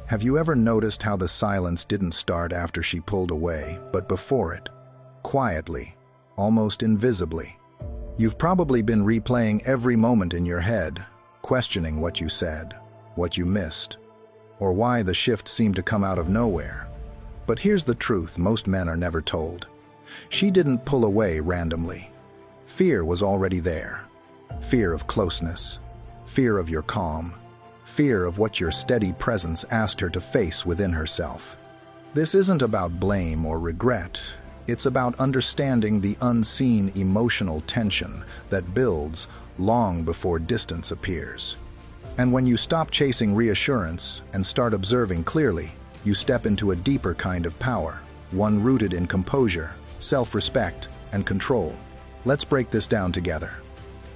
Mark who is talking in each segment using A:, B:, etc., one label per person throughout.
A: Have you ever noticed how the silence didn't start after she pulled away, but before it? Quietly, almost invisibly. You've probably been replaying every moment in your head, questioning what you said, what you missed, or why the shift seemed to come out of nowhere. But here's the truth most men are never told. She didn't pull away randomly. Fear was already there. Fear of closeness, fear of your calm, fear of what your steady presence asked her to face within herself. This isn't about blame or regret. It's about understanding the unseen emotional tension that builds long before distance appears. And when you stop chasing reassurance and start observing clearly, you step into a deeper kind of power, one rooted in composure, self-respect, and control. Let's break this down together.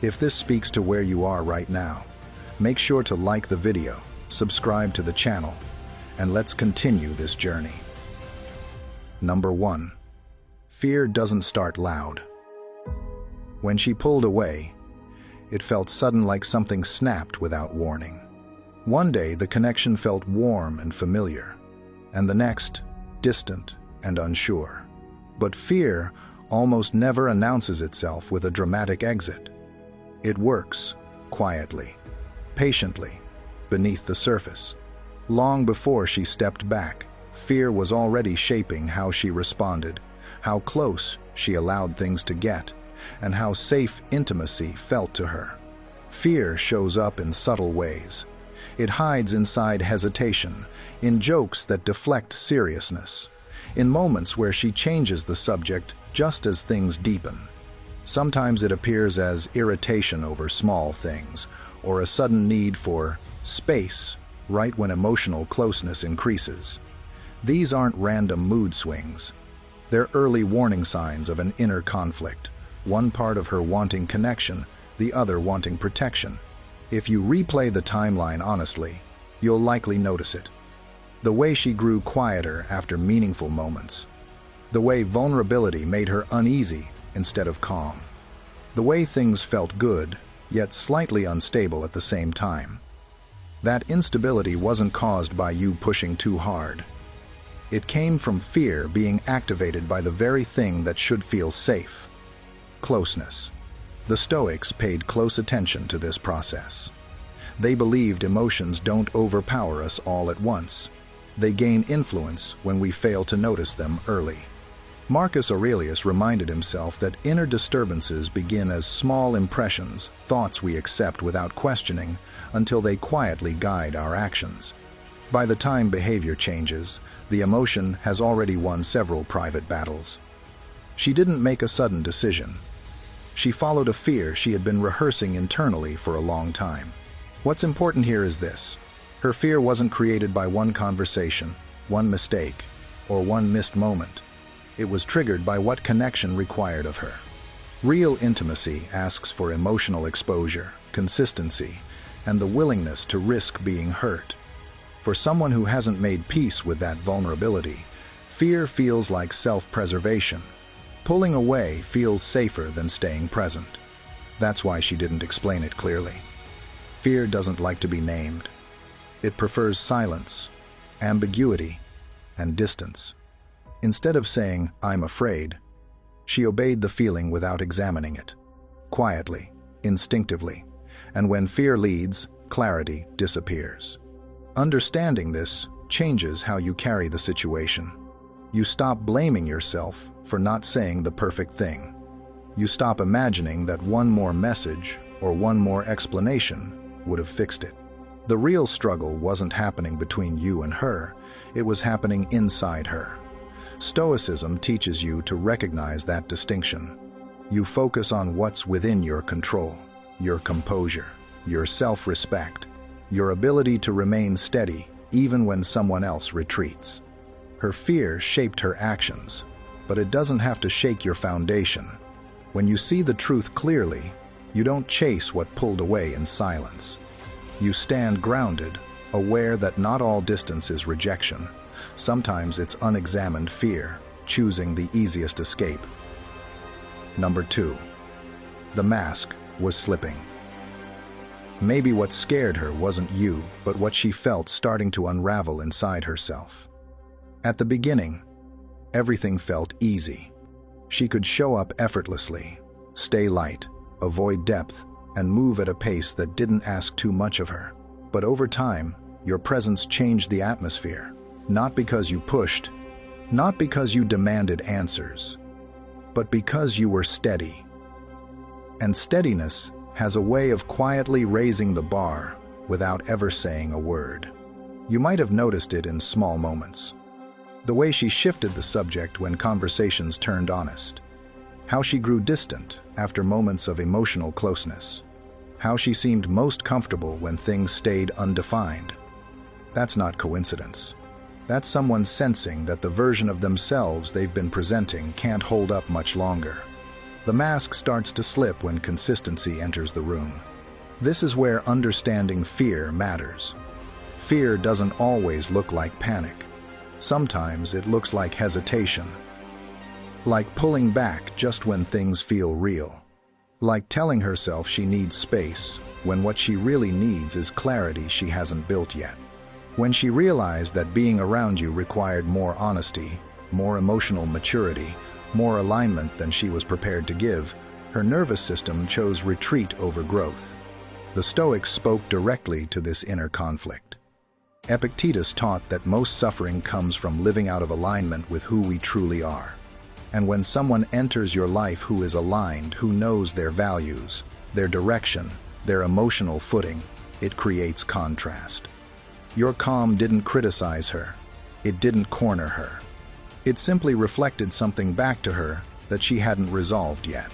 A: If this speaks to where you are right now, make sure to like the video, subscribe to the channel, and let's continue this journey. Number 1. Fear doesn't start loud. When she pulled away, it felt sudden, like something snapped without warning. One day, the connection felt warm and familiar, and the next, distant and unsure. But fear almost never announces itself with a dramatic exit. It works quietly, patiently, beneath the surface. Long before she stepped back, fear was already shaping how she responded, how close she allowed things to get, and how safe intimacy felt to her. Fear shows up in subtle ways. It hides inside hesitation, in jokes that deflect seriousness, in moments where she changes the subject just as things deepen. Sometimes it appears as irritation over small things, or a sudden need for space right when emotional closeness increases. These aren't random mood swings. They're early warning signs of an inner conflict, one part of her wanting connection, the other wanting protection. If you replay the timeline honestly, you'll likely notice it. The way she grew quieter after meaningful moments. The way vulnerability made her uneasy instead of calm. The way things felt good, yet slightly unstable at the same time. That instability wasn't caused by you pushing too hard. It came from fear being activated by the very thing that should feel safe: closeness. The Stoics paid close attention to this process. They believed emotions don't overpower us all at once. They gain influence when we fail to notice them early. Marcus Aurelius reminded himself that inner disturbances begin as small impressions, thoughts we accept without questioning, until they quietly guide our actions. By the time behavior changes, the emotion has already won several private battles. She didn't make a sudden decision. She followed a fear she had been rehearsing internally for a long time. What's important here is this: her fear wasn't created by one conversation, one mistake, or one missed moment. It was triggered by what connection required of her. Real intimacy asks for emotional exposure, consistency, and the willingness to risk being hurt. For someone who hasn't made peace with that vulnerability, fear feels like self-preservation. Pulling away feels safer than staying present. That's why she didn't explain it clearly. Fear doesn't like to be named. It prefers silence, ambiguity, and distance. Instead of saying, "I'm afraid," she obeyed the feeling without examining it. Quietly, instinctively, and when fear leads, clarity disappears. Understanding this changes how you carry the situation. You stop blaming yourself for not saying the perfect thing. You stop imagining that one more message or one more explanation would have fixed it. The real struggle wasn't happening between you and her, it was happening inside her. Stoicism teaches you to recognize that distinction. You focus on what's within your control, your composure, your self-respect, your ability to remain steady even when someone else retreats. Her fear shaped her actions, but it doesn't have to shake your foundation. When you see the truth clearly, you don't chase what pulled away in silence. You stand grounded, aware that not all distance is rejection. Sometimes it's unexamined fear, choosing the easiest escape. Number 2. The mask was slipping. Maybe what scared her wasn't you, but what she felt starting to unravel inside herself. At the beginning, everything felt easy. She could show up effortlessly, stay light, avoid depth, and move at a pace that didn't ask too much of her. But over time, your presence changed the atmosphere. Not because you pushed, not because you demanded answers, but because you were steady. And steadiness has a way of quietly raising the bar without ever saying a word. You might have noticed it in small moments. The way she shifted the subject when conversations turned honest. How she grew distant after moments of emotional closeness. How she seemed most comfortable when things stayed undefined. That's not coincidence. That's someone sensing that the version of themselves they've been presenting can't hold up much longer. The mask starts to slip when consistency enters the room. This is where understanding fear matters. Fear doesn't always look like panic. Sometimes it looks like hesitation. Like pulling back just when things feel real. Like telling herself she needs space when what she really needs is clarity she hasn't built yet. When she realized that being around you required more honesty, more emotional maturity, more alignment than she was prepared to give, her nervous system chose retreat over growth. The Stoics spoke directly to this inner conflict. Epictetus taught that most suffering comes from living out of alignment with who we truly are. And when someone enters your life who is aligned, who knows their values, their direction, their emotional footing, it creates contrast. Your calm didn't criticize her. It didn't corner her. It simply reflected something back to her that she hadn't resolved yet.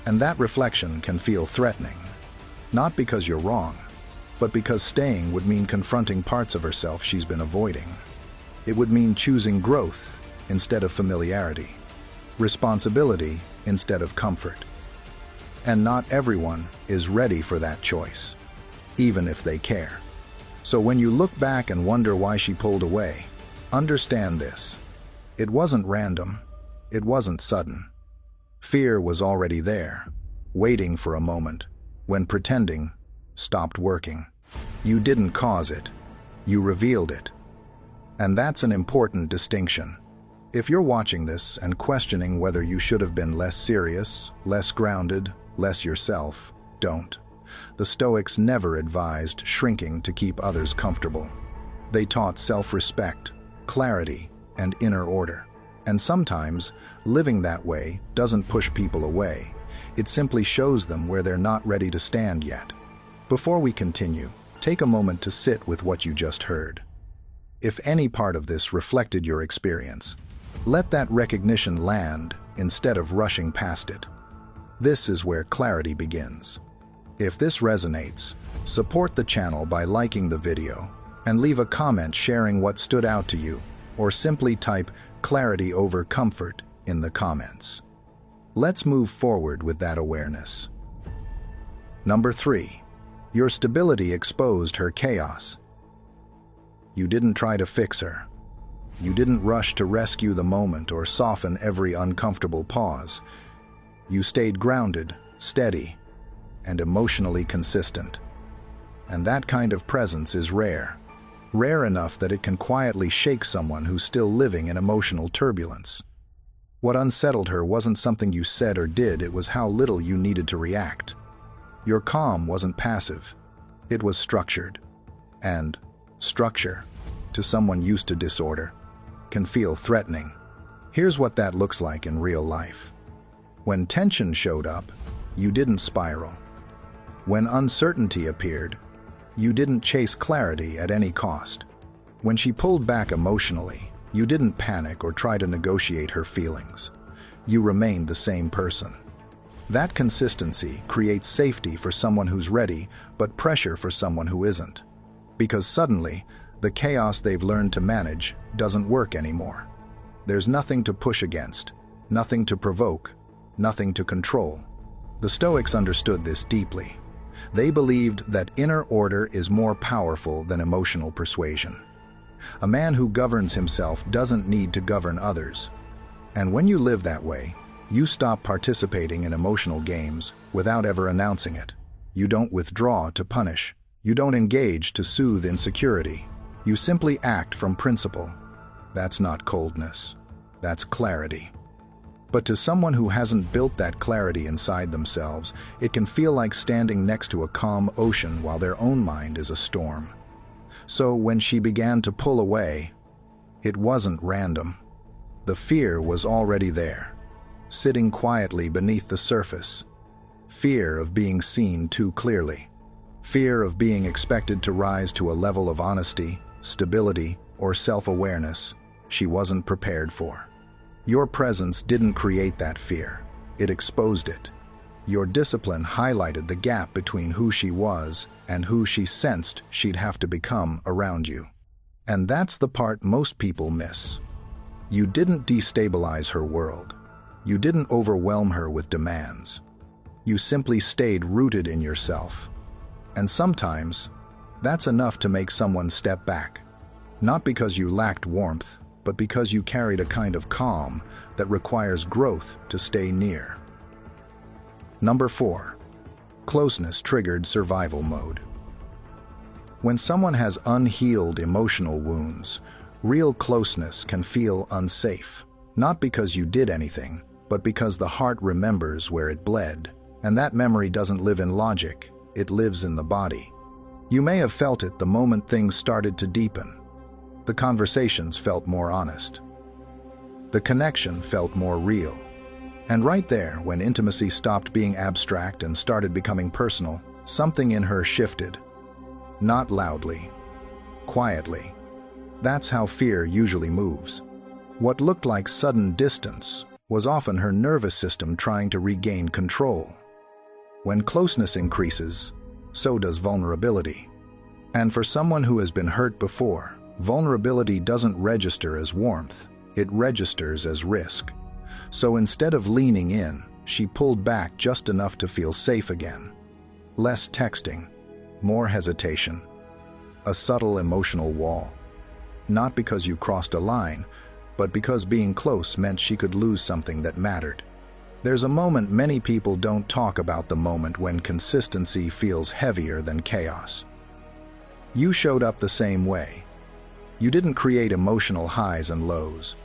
A: And that reflection can feel threatening. Not because you're wrong, but because staying would mean confronting parts of herself she's been avoiding. It would mean choosing growth instead of familiarity, responsibility instead of comfort. And not everyone is ready for that choice, even if they care. So when you look back and wonder why she pulled away, understand this. It wasn't random. It wasn't sudden. Fear was already there, waiting for a moment, when pretending stopped working. You didn't cause it. You revealed it. And that's an important distinction. If you're watching this and questioning whether you should have been less serious, less grounded, less yourself, don't. The Stoics never advised shrinking to keep others comfortable. They taught self-respect, clarity, and inner order. And sometimes, living that way doesn't push people away. It simply shows them where they're not ready to stand yet. Before we continue, take a moment to sit with what you just heard. If any part of this reflected your experience, let that recognition land instead of rushing past it. This is where clarity begins. If this resonates, support the channel by liking the video and leave a comment sharing what stood out to you, or simply type "clarity over comfort" in the comments. Let's move forward with that awareness. Number 3. Your stability exposed her chaos. You didn't try to fix her. You didn't rush to rescue the moment or soften every uncomfortable pause. You stayed grounded, steady, and emotionally consistent. And that kind of presence is rare. Rare enough that it can quietly shake someone who's still living in emotional turbulence. What unsettled her wasn't something you said or did, it was how little you needed to react. Your calm wasn't passive. It was structured. And structure, to someone used to disorder, can feel threatening. Here's what that looks like in real life. When tension showed up, you didn't spiral. When uncertainty appeared, you didn't chase clarity at any cost. When she pulled back emotionally, you didn't panic or try to negotiate her feelings. You remained the same person. That consistency creates safety for someone who's ready, but pressure for someone who isn't. Because suddenly, the chaos they've learned to manage doesn't work anymore. There's nothing to push against, nothing to provoke, nothing to control. The Stoics understood this deeply. They believed that inner order is more powerful than emotional persuasion. A man who governs himself doesn't need to govern others. And when you live that way, you stop participating in emotional games without ever announcing it. You don't withdraw to punish. You don't engage to soothe insecurity. You simply act from principle. That's not coldness. That's clarity. But to someone who hasn't built that clarity inside themselves, it can feel like standing next to a calm ocean while their own mind is a storm. So when she began to pull away, it wasn't random. The fear was already there, sitting quietly beneath the surface. Fear of being seen too clearly. Fear of being expected to rise to a level of honesty, stability, or self-awareness she wasn't prepared for. Your presence didn't create that fear. It exposed it. Your discipline highlighted the gap between who she was and who she sensed she'd have to become around you. And that's the part most people miss. You didn't destabilize her world. You didn't overwhelm her with demands. You simply stayed rooted in yourself. And sometimes, that's enough to make someone step back. Not because you lacked warmth, but because you carried a kind of calm that requires growth to stay near. Number 4. Closeness triggered survival mode. When someone has unhealed emotional wounds, real closeness can feel unsafe. Not because you did anything, but because the heart remembers where it bled. And that memory doesn't live in logic, it lives in the body. You may have felt it the moment things started to deepen. The conversations felt more honest. The connection felt more real. And right there, when intimacy stopped being abstract and started becoming personal, something in her shifted. Not loudly, quietly. That's how fear usually moves. What looked like sudden distance was often her nervous system trying to regain control. When closeness increases, so does vulnerability. And for someone who has been hurt before, vulnerability doesn't register as warmth, it registers as risk. So instead of leaning in, she pulled back just enough to feel safe again. Less texting, more hesitation, a subtle emotional wall. Not because you crossed a line, but because being close meant she could lose something that mattered. There's a moment many people don't talk about, the moment when consistency feels heavier than chaos. You showed up the same way. You didn't create emotional highs and lows.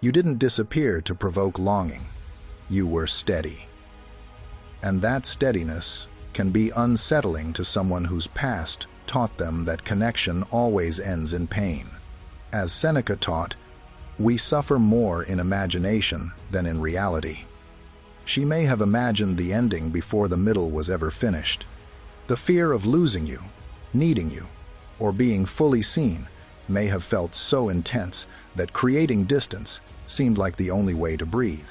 A: You didn't disappear to provoke longing. You were steady. And that steadiness can be unsettling to someone whose past taught them that connection always ends in pain. As Seneca taught, we suffer more in imagination than in reality. She may have imagined the ending before the middle was ever finished. The fear of losing you, needing you, or being fully seen may have felt so intense that creating distance seemed like the only way to breathe.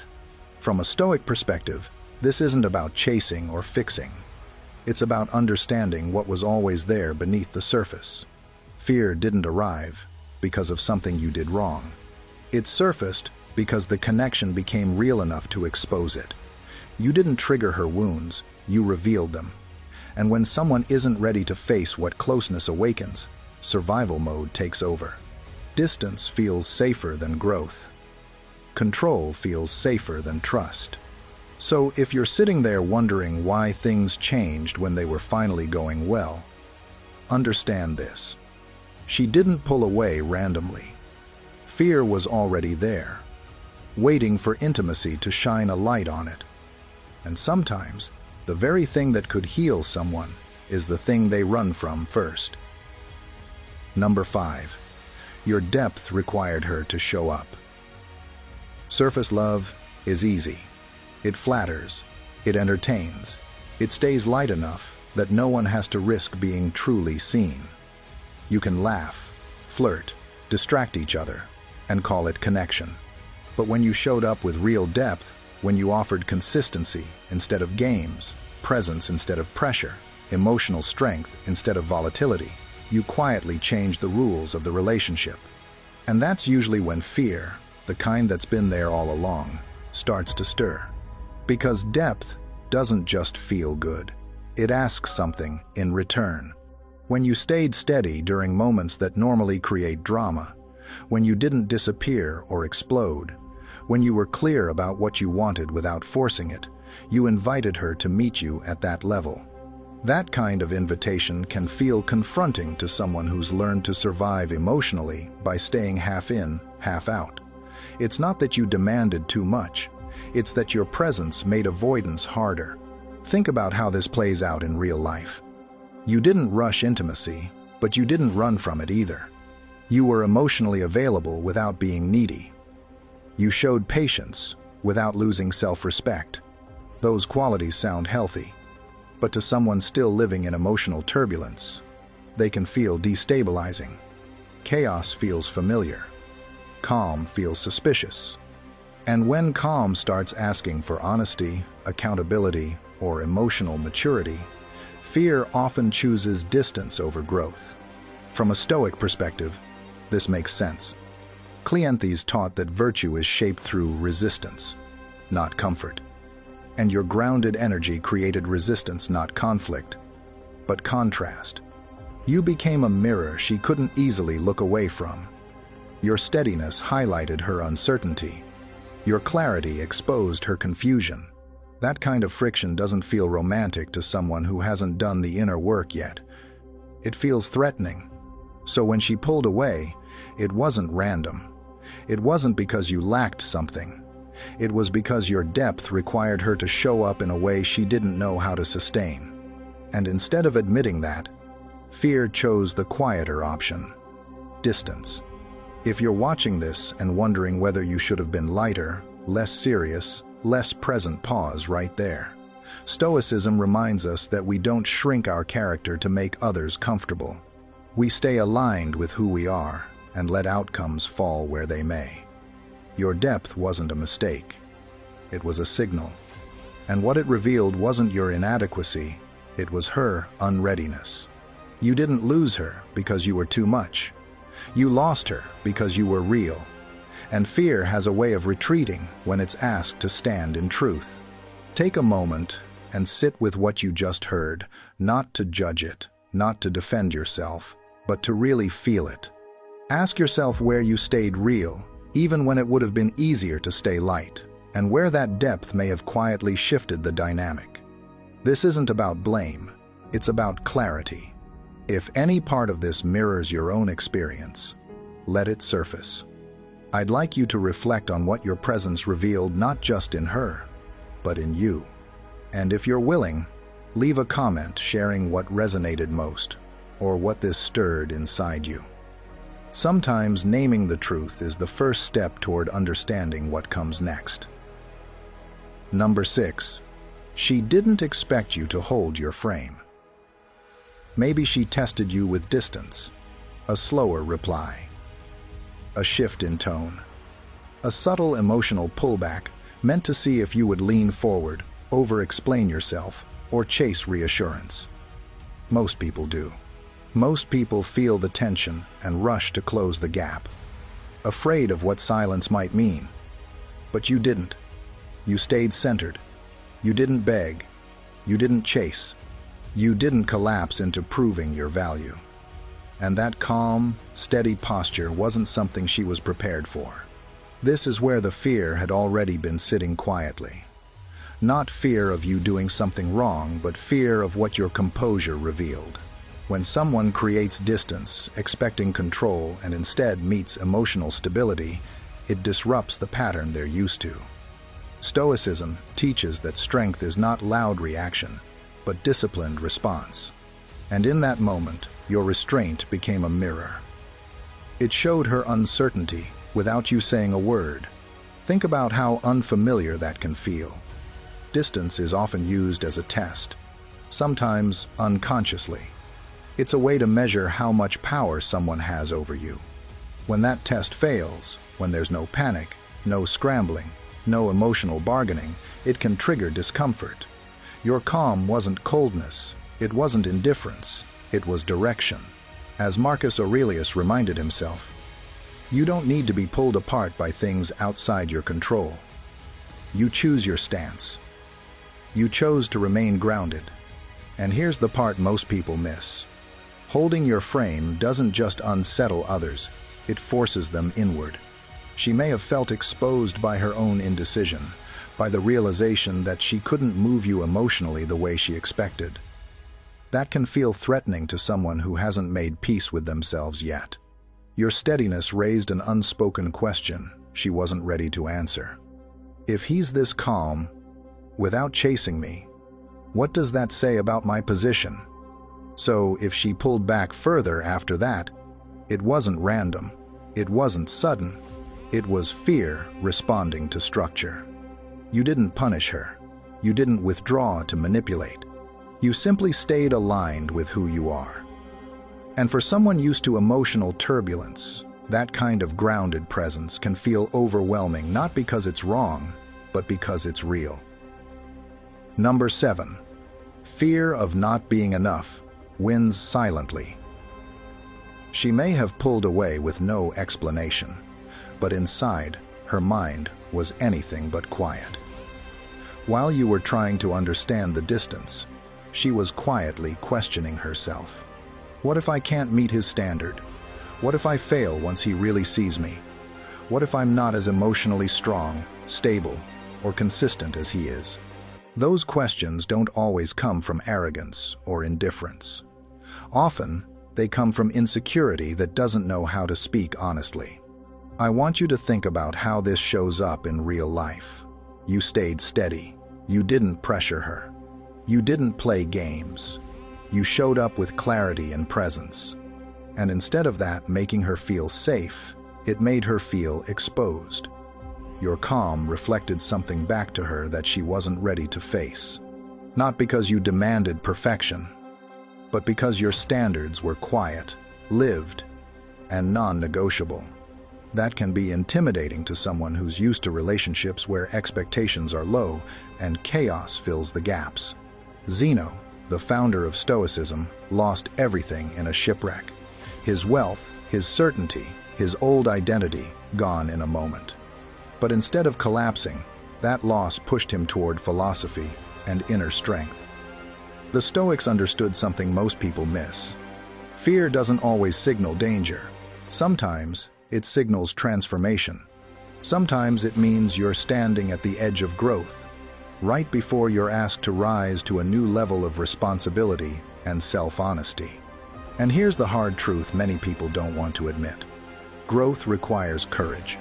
A: From a Stoic perspective, this isn't about chasing or fixing. It's about understanding what was always there beneath the surface. Fear didn't arrive because of something you did wrong. It surfaced because the connection became real enough to expose it. You didn't trigger her wounds, you revealed them. And when someone isn't ready to face what closeness awakens, survival mode takes over. Distance feels safer than growth. Control feels safer than trust. So if you're sitting there wondering why things changed when they were finally going well, understand this. She didn't pull away randomly. Fear was already there, waiting for intimacy to shine a light on it. And sometimes, the very thing that could heal someone is the thing they run from first. Number 5. Your depth required her to show up. Surface love is easy. It flatters. It entertains. It stays light enough that no one has to risk being truly seen. You can laugh, flirt, distract each other, and call it connection. But when you showed up with real depth, when you offered consistency instead of games, presence instead of pressure, emotional strength instead of volatility, you quietly changed the rules of the relationship. And that's usually when fear, the kind that's been there all along, starts to stir. Because depth doesn't just feel good. It asks something in return. When you stayed steady during moments that normally create drama, when you didn't disappear or explode, when you were clear about what you wanted without forcing it, you invited her to meet you at that level. That kind of invitation can feel confronting to someone who's learned to survive emotionally by staying half in, half out. It's not that you demanded too much, it's that your presence made avoidance harder. Think about how this plays out in real life. You didn't rush intimacy, but you didn't run from it either. You were emotionally available without being needy. You showed patience without losing self-respect. Those qualities sound healthy, but to someone still living in emotional turbulence, they can feel destabilizing. Chaos feels familiar. Calm feels suspicious. And when calm starts asking for honesty, accountability, or emotional maturity, fear often chooses distance over growth. From a Stoic perspective, this makes sense. Cleanthes taught that virtue is shaped through resistance, not comfort. And your grounded energy created resistance, not conflict, but contrast. You became a mirror she couldn't easily look away from. Your steadiness highlighted her uncertainty. Your clarity exposed her confusion. That kind of friction doesn't feel romantic to someone who hasn't done the inner work yet. It feels threatening. So when she pulled away, it wasn't random. It wasn't because you lacked something. It was because your depth required her to show up in a way she didn't know how to sustain. And instead of admitting that, fear chose the quieter option: distance. If you're watching this and wondering whether you should have been lighter, less serious, less present, pause right there. Stoicism reminds us that we don't shrink our character to make others comfortable. We stay aligned with who we are and let outcomes fall where they may. Your depth wasn't a mistake. It was a signal. And what it revealed wasn't your inadequacy, it was her unreadiness. You didn't lose her because you were too much. You lost her because you were real. And fear has a way of retreating when it's asked to stand in truth. Take a moment and sit with what you just heard, not to judge it, not to defend yourself, but to really feel it. Ask yourself where you stayed real, even when it would have been easier to stay light, and where that depth may have quietly shifted the dynamic. This isn't about blame, it's about clarity. If any part of this mirrors your own experience, let it surface. I'd like you to reflect on what your presence revealed, not just in her, but in you. And if you're willing, leave a comment sharing what resonated most, or what this stirred inside you. Sometimes naming the truth is the first step toward understanding what comes next. Number 6. She didn't expect you to hold your frame. Maybe she tested you with distance, a slower reply, a shift in tone, a subtle emotional pullback meant to see if you would lean forward, over-explain yourself, or chase reassurance. Most people do. Most people feel the tension and rush to close the gap, afraid of what silence might mean. But you didn't. You stayed centered. You didn't beg. You didn't chase. You didn't collapse into proving your value. And that calm, steady posture wasn't something she was prepared for. This is where the fear had already been sitting quietly. Not fear of you doing something wrong, but fear of what your composure revealed. When someone creates distance, expecting control, and instead meets emotional stability, it disrupts the pattern they're used to. Stoicism teaches that strength is not loud reaction, but disciplined response. And in that moment, your restraint became a mirror. It showed her uncertainty without you saying a word. Think about how unfamiliar that can feel. Distance is often used as a test, sometimes unconsciously. It's a way to measure how much power someone has over you. When that test fails, when there's no panic, no scrambling, no emotional bargaining, it can trigger discomfort. Your calm wasn't coldness, it wasn't indifference, it was direction. As Marcus Aurelius reminded himself, you don't need to be pulled apart by things outside your control. You choose your stance. You chose to remain grounded. And here's the part most people miss. Holding your frame doesn't just unsettle others, it forces them inward. She may have felt exposed by her own indecision, by the realization that she couldn't move you emotionally the way she expected. That can feel threatening to someone who hasn't made peace with themselves yet. Your steadiness raised an unspoken question she wasn't ready to answer. If he's this calm, without chasing me, what does that say about my position? So if she pulled back further after that, it wasn't random, it wasn't sudden, it was fear responding to structure. You didn't punish her. You didn't withdraw to manipulate. You simply stayed aligned with who you are. And for someone used to emotional turbulence, that kind of grounded presence can feel overwhelming, not because it's wrong, but because it's real. Number 7. Fear of not being enough wins silently. She may have pulled away with no explanation, but inside, her mind was anything but quiet. While you were trying to understand the distance, she was quietly questioning herself. What if I can't meet his standard? What if I fail once he really sees me? What if I'm not as emotionally strong, stable, or consistent as he is? Those questions don't always come from arrogance or indifference. Often, they come from insecurity that doesn't know how to speak honestly. I want you to think about how this shows up in real life. You stayed steady. You didn't pressure her. You didn't play games. You showed up with clarity and presence. And instead of that making her feel safe, it made her feel exposed. Your calm reflected something back to her that she wasn't ready to face. Not because you demanded perfection, but because your standards were quiet, lived, and non-negotiable. That can be intimidating to someone who's used to relationships where expectations are low and chaos fills the gaps. Zeno, the founder of Stoicism, lost everything in a shipwreck. His wealth, his certainty, his old identity, gone in a moment. But instead of collapsing, that loss pushed him toward philosophy and inner strength. The Stoics understood something most people miss. Fear doesn't always signal danger. Sometimes it signals transformation. Sometimes it means you're standing at the edge of growth, right before you're asked to rise to a new level of responsibility and self-honesty. And here's the hard truth many people don't want to admit. Growth requires courage.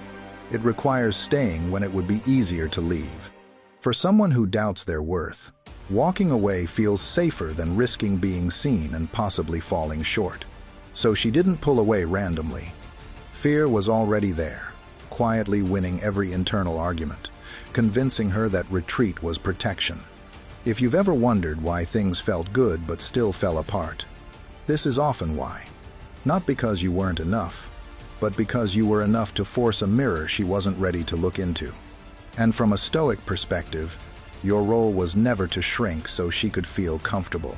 A: It requires staying when it would be easier to leave. For someone who doubts their worth, walking away feels safer than risking being seen and possibly falling short. So she didn't pull away randomly. Fear was already there, quietly winning every internal argument, convincing her that retreat was protection. If you've ever wondered why things felt good but still fell apart, this is often why. Not because you weren't enough, but because you were enough to force a mirror she wasn't ready to look into. And from a Stoic perspective, your role was never to shrink so she could feel comfortable.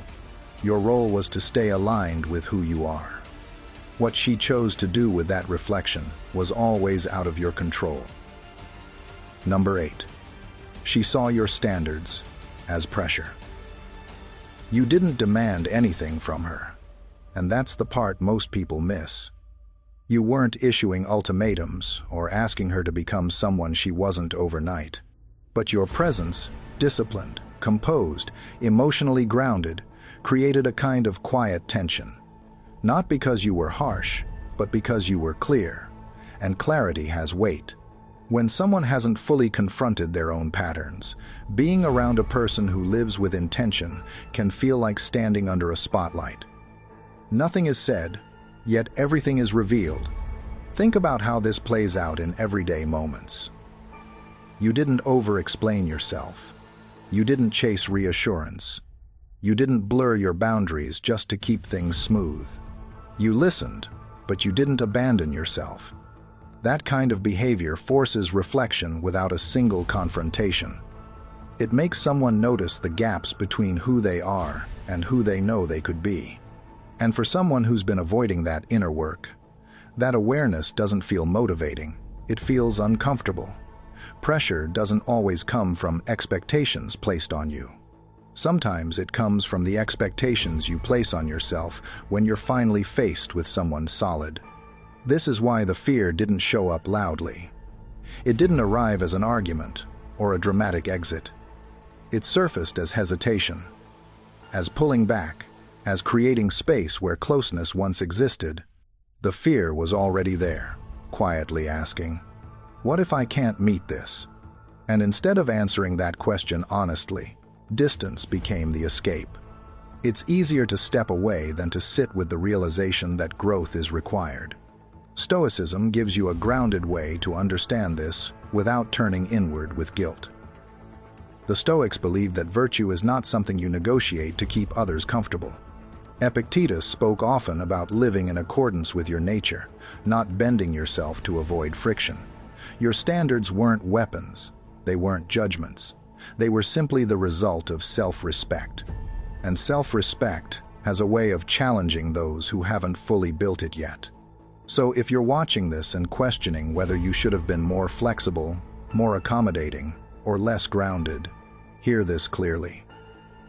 A: Your role was to stay aligned with who you are. What she chose to do with that reflection was always out of your control. Number 8. She saw your standards as pressure. You didn't demand anything from her, and that's the part most people miss. You weren't issuing ultimatums or asking her to become someone she wasn't overnight. But your presence, disciplined, composed, emotionally grounded, created a kind of quiet tension. Not because you were harsh, but because you were clear. And clarity has weight. When someone hasn't fully confronted their own patterns, being around a person who lives with intention can feel like standing under a spotlight. Nothing is said, yet everything is revealed. Think about how this plays out in everyday moments. You didn't over-explain yourself. You didn't chase reassurance. You didn't blur your boundaries just to keep things smooth. You listened, but you didn't abandon yourself. That kind of behavior forces reflection without a single confrontation. It makes someone notice the gaps between who they are and who they know they could be. And for someone who's been avoiding that inner work, that awareness doesn't feel motivating, it feels uncomfortable. Pressure doesn't always come from expectations placed on you. Sometimes it comes from the expectations you place on yourself when you're finally faced with someone solid. This is why the fear didn't show up loudly. It didn't arrive as an argument or a dramatic exit. It surfaced as hesitation, as pulling back, as creating space where closeness once existed. The fear was already there, quietly asking, "What if I can't meet this?" And instead of answering that question honestly, distance became the escape. It's easier to step away than to sit with the realization that growth is required. Stoicism gives you a grounded way to understand this without turning inward with guilt. The Stoics believed that virtue is not something you negotiate to keep others comfortable. Epictetus spoke often about living in accordance with your nature, not bending yourself to avoid friction. Your standards weren't weapons, they weren't judgments. They were simply the result of self-respect. And self-respect has a way of challenging those who haven't fully built it yet. So if you're watching this and questioning whether you should have been more flexible, more accommodating, or less grounded, hear this clearly.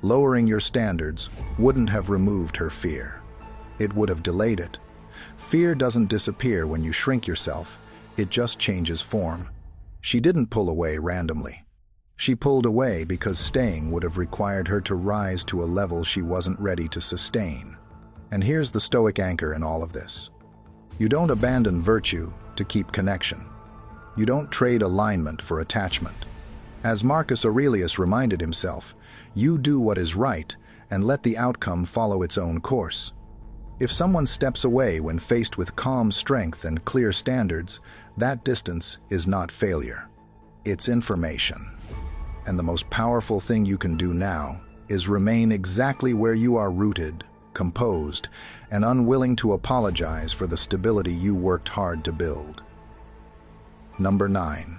A: Lowering your standards wouldn't have removed her fear. It would have delayed it. Fear doesn't disappear when you shrink yourself, it just changes form. She didn't pull away randomly. She pulled away because staying would have required her to rise to a level she wasn't ready to sustain. And here's the Stoic anchor in all of this. You don't abandon virtue to keep connection. You don't trade alignment for attachment. As Marcus Aurelius reminded himself, you do what is right and let the outcome follow its own course. If someone steps away when faced with calm strength and clear standards, that distance is not failure. It's information. And the most powerful thing you can do now is remain exactly where you are rooted, composed, and unwilling to apologize for the stability you worked hard to build. Number 9.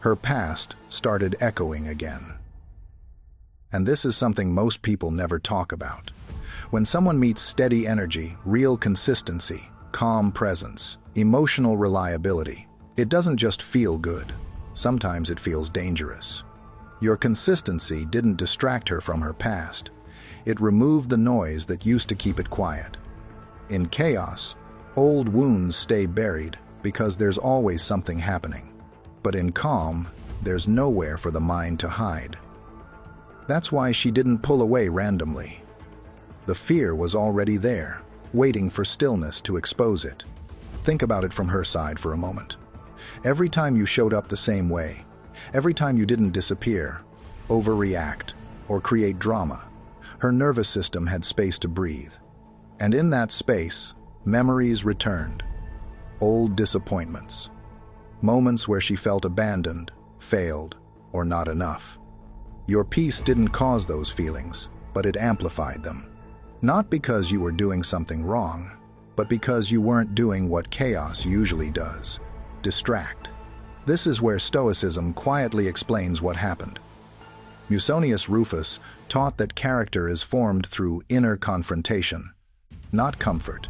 A: Her past started echoing again. And this is something most people never talk about. When someone meets steady energy, real consistency, calm presence, emotional reliability, it doesn't just feel good. Sometimes it feels dangerous. Your consistency didn't distract her from her past. It removed the noise that used to keep it quiet. In chaos, old wounds stay buried because there's always something happening. But in calm, there's nowhere for the mind to hide. That's why she didn't pull away randomly. The fear was already there, waiting for stillness to expose it. Think about it from her side for a moment. Every time you showed up the same way, every time you didn't disappear, overreact, or create drama, her nervous system had space to breathe. And in that space, memories returned. Old disappointments. Moments where she felt abandoned, failed, or not enough. Your peace didn't cause those feelings, but it amplified them. Not because you were doing something wrong, but because you weren't doing what chaos usually does: distract. This is where Stoicism quietly explains what happened. Musonius Rufus taught that character is formed through inner confrontation, not comfort.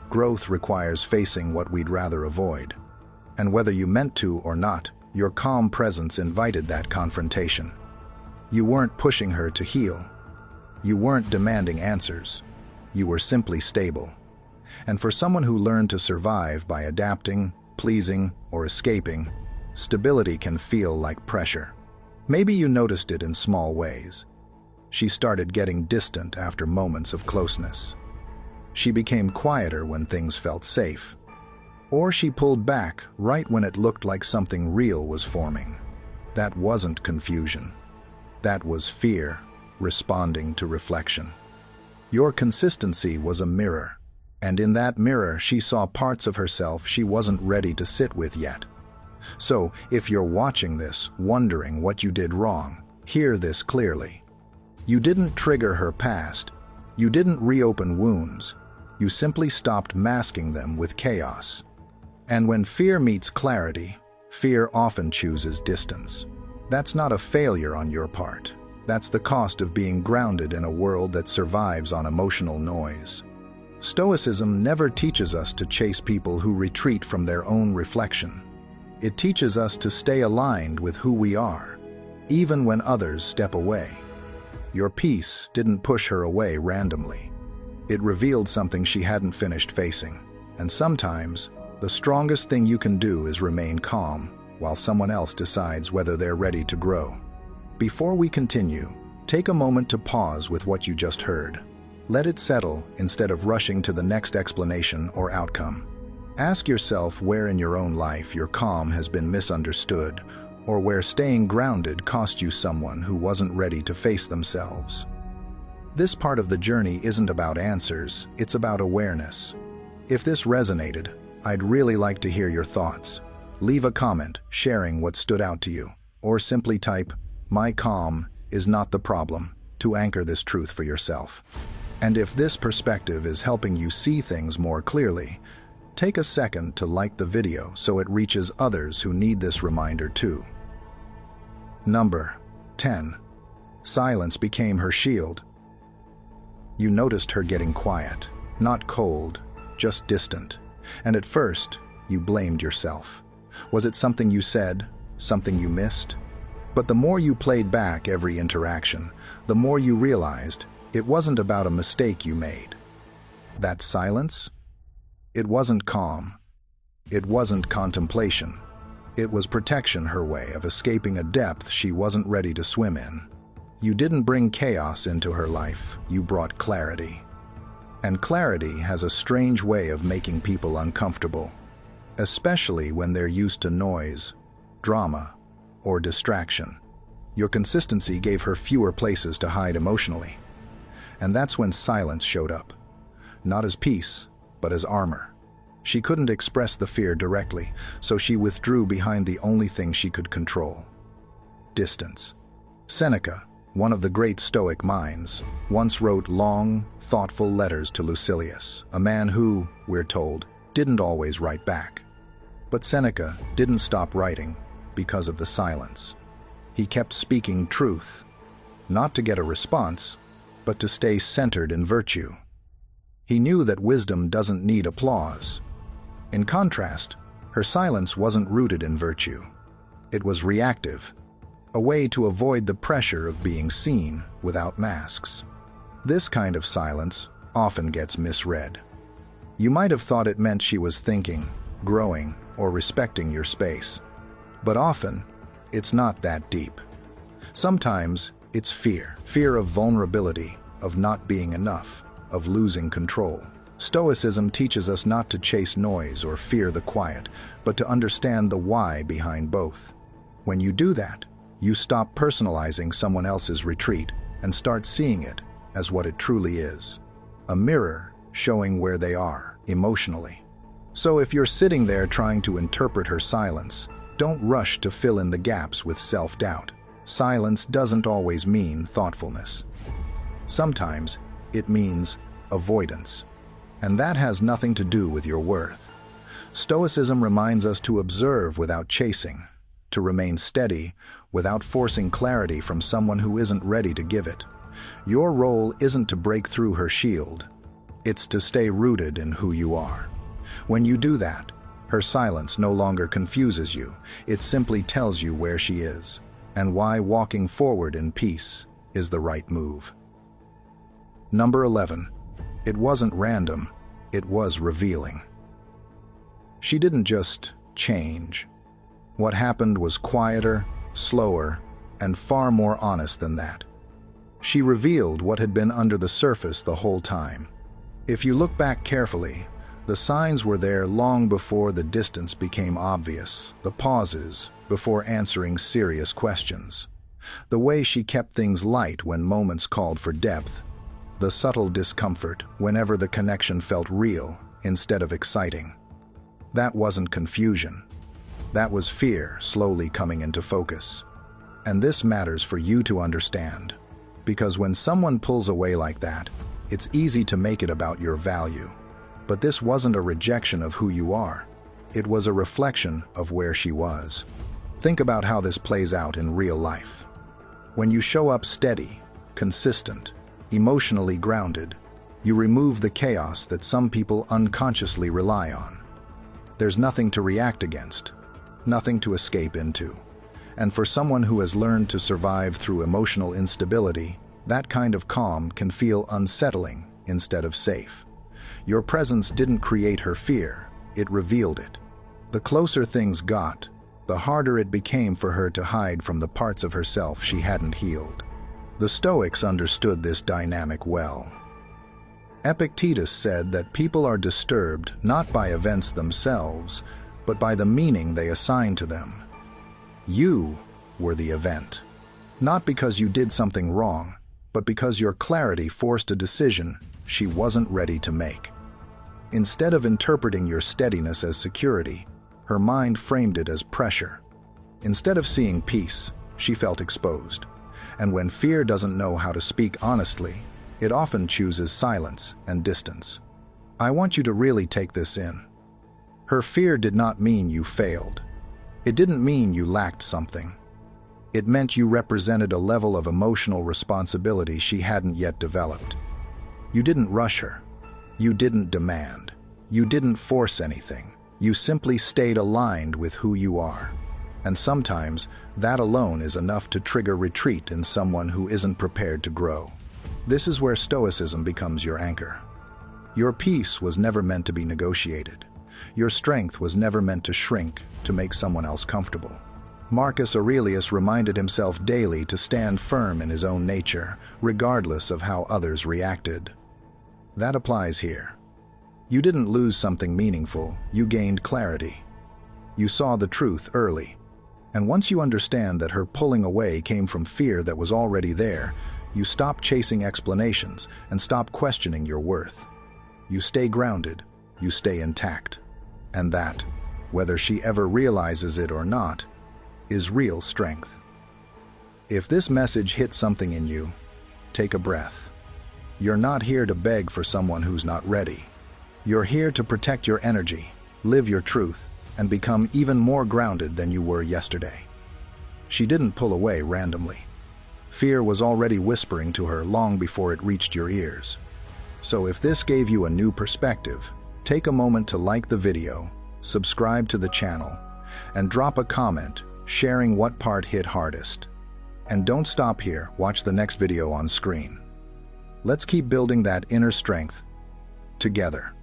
A: Growth requires facing what we'd rather avoid. And whether you meant to or not, your calm presence invited that confrontation. You weren't pushing her to heal. You weren't demanding answers. You were simply stable. And for someone who learned to survive by adapting, pleasing, or escaping, stability can feel like pressure. Maybe you noticed it in small ways. She started getting distant after moments of closeness. She became quieter when things felt safe. Or she pulled back right when it looked like something real was forming. That wasn't confusion. That was fear responding to reflection. Your consistency was a mirror, and in that mirror she saw parts of herself she wasn't ready to sit with yet. So, if you're watching this, wondering what you did wrong, hear this clearly. You didn't trigger her past. You didn't reopen wounds. You simply stopped masking them with chaos. And when fear meets clarity, fear often chooses distance. That's not a failure on your part. That's the cost of being grounded in a world that survives on emotional noise. Stoicism never teaches us to chase people who retreat from their own reflection. It teaches us to stay aligned with who we are, even when others step away. Your peace didn't push her away randomly. It revealed something she hadn't finished facing. And sometimes, the strongest thing you can do is remain calm while someone else decides whether they're ready to grow. Before we continue, take a moment to pause with what you just heard. Let it settle instead of rushing to the next explanation or outcome. Ask yourself where in your own life your calm has been misunderstood, or where staying grounded cost you someone who wasn't ready to face themselves. This part of the journey isn't about answers, it's about awareness. If this resonated, I'd really like to hear your thoughts. Leave a comment sharing what stood out to you, or simply type, "My calm is not the problem," to anchor this truth for yourself. And if this perspective is helping you see things more clearly, take a second to like the video so it reaches others who need this reminder too. Number 10. Silence became her shield. You noticed her getting quiet, not cold, just distant. And at first, you blamed yourself. Was it something you said, something you missed? But the more you played back every interaction, the more you realized it wasn't about a mistake you made. That silence? It wasn't calm. It wasn't contemplation. It was protection, her way of escaping a depth she wasn't ready to swim in. You didn't bring chaos into her life, you brought clarity. And clarity has a strange way of making people uncomfortable, especially when they're used to noise, drama, or distraction. Your consistency gave her fewer places to hide emotionally. And that's when silence showed up. Not as peace, but as armor. She couldn't express the fear directly, so she withdrew behind the only thing she could control: distance. Seneca, one of the great Stoic minds, once wrote long, thoughtful letters to Lucilius, a man who, we're told, didn't always write back. But Seneca didn't stop writing because of the silence. He kept speaking truth, not to get a response, but to stay centered in virtue. He knew that wisdom doesn't need applause. In contrast, her silence wasn't rooted in virtue. It was reactive, a way to avoid the pressure of being seen without masks. This kind of silence often gets misread. You might have thought it meant she was thinking, growing, or respecting your space. But often, it's not that deep. Sometimes, it's fear of vulnerability, of not being enough, of losing control. Stoicism teaches us not to chase noise or fear the quiet, but to understand the why behind both. When you do that, you stop personalizing someone else's retreat and start seeing it as what it truly is: a mirror showing where they are emotionally. So if you're sitting there trying to interpret her silence, don't rush to fill in the gaps with self-doubt. Silence doesn't always mean thoughtfulness. Sometimes it means avoidance, and that has nothing to do with your worth. Stoicism reminds us to observe without chasing, to remain steady without forcing clarity from someone who isn't ready to give it. Your role isn't to break through her shield. It's to stay rooted in who you are. When you do that, her silence no longer confuses you. It simply tells you where she is, and why walking forward in peace is the right move. Number 11. It wasn't random, it was revealing. She didn't just change. What happened was quieter, slower, and far more honest than that. She revealed what had been under the surface the whole time. If you look back carefully, the signs were there long before the distance became obvious, the pauses before answering serious questions, the way she kept things light when moments called for depth, the subtle discomfort whenever the connection felt real instead of exciting. That wasn't confusion. That was fear slowly coming into focus. And this matters for you to understand, because when someone pulls away like that, it's easy to make it about your value. But this wasn't a rejection of who you are. It was a reflection of where she was. Think about how this plays out in real life. When you show up steady, consistent, emotionally grounded, you remove the chaos that some people unconsciously rely on. There's nothing to react against, nothing to escape into. And for someone who has learned to survive through emotional instability, that kind of calm can feel unsettling instead of safe. Your presence didn't create her fear, it revealed it. The closer things got, the harder it became for her to hide from the parts of herself she hadn't healed. The Stoics understood this dynamic well. Epictetus said that people are disturbed not by events themselves, but by the meaning they assign to them. You were the event. Not because you did something wrong, but because your clarity forced a decision she wasn't ready to make. Instead of interpreting your steadiness as security, her mind framed it as pressure. Instead of seeing peace, she felt exposed. And when fear doesn't know how to speak honestly, it often chooses silence and distance. I want you to really take this in. Her fear did not mean you failed. It didn't mean you lacked something. It meant you represented a level of emotional responsibility she hadn't yet developed. You didn't rush her. You didn't demand. You didn't force anything. You simply stayed aligned with who you are. And sometimes, that alone is enough to trigger retreat in someone who isn't prepared to grow. This is where Stoicism becomes your anchor. Your peace was never meant to be negotiated. Your strength was never meant to shrink to make someone else comfortable. Marcus Aurelius reminded himself daily to stand firm in his own nature, regardless of how others reacted. That applies here. You didn't lose something meaningful, you gained clarity. You saw the truth early. And once you understand that her pulling away came from fear that was already there, you stop chasing explanations and stop questioning your worth. You stay grounded, you stay intact. And that, whether she ever realizes it or not, is real strength. If this message hit something in you, take a breath. You're not here to beg for someone who's not ready. You're here to protect your energy, live your truth, and become even more grounded than you were yesterday. She didn't pull away randomly. Fear was already whispering to her long before it reached your ears. So if this gave you a new perspective, take a moment to like the video, subscribe to the channel, and drop a comment sharing what part hit hardest. And don't stop here, watch the next video on screen. Let's keep building that inner strength together.